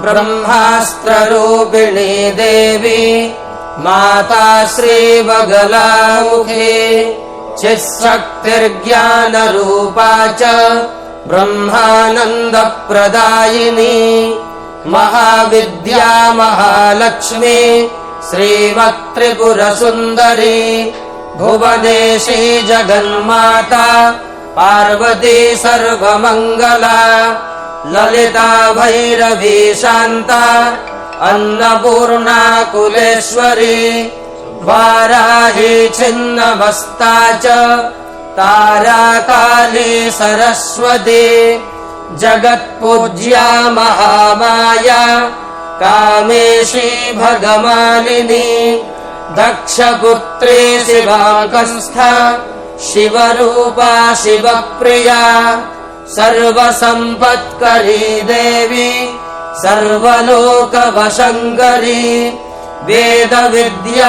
ब्रह्मास्त्ररूपिणी देवी माता श्रीबगलामुखी चित्शक्तिर्ज्ञानरूपा च ब्रह्मानन्दप्रदायिनी महाविद्या महालक्ष्मी श्रीमत्त्रिपुरसुन्दरी भुवनेशी जगन्माता पार्वती सर्वमङ्गला ललिता भैरवी शान्ता अन्नपूर्णा कुलेश्वरी वाराही छिन्नमस्ता च तारा काली सरस्वती जगत्पूज्या महामाया कामेशी भगमालिनी दक्षपुत्री शिवाङ्कस्था शिवरूपा शिवप्रिया सर्वसम्पत्करी देवी सर्वलोकवशङ्करी वेदविद्या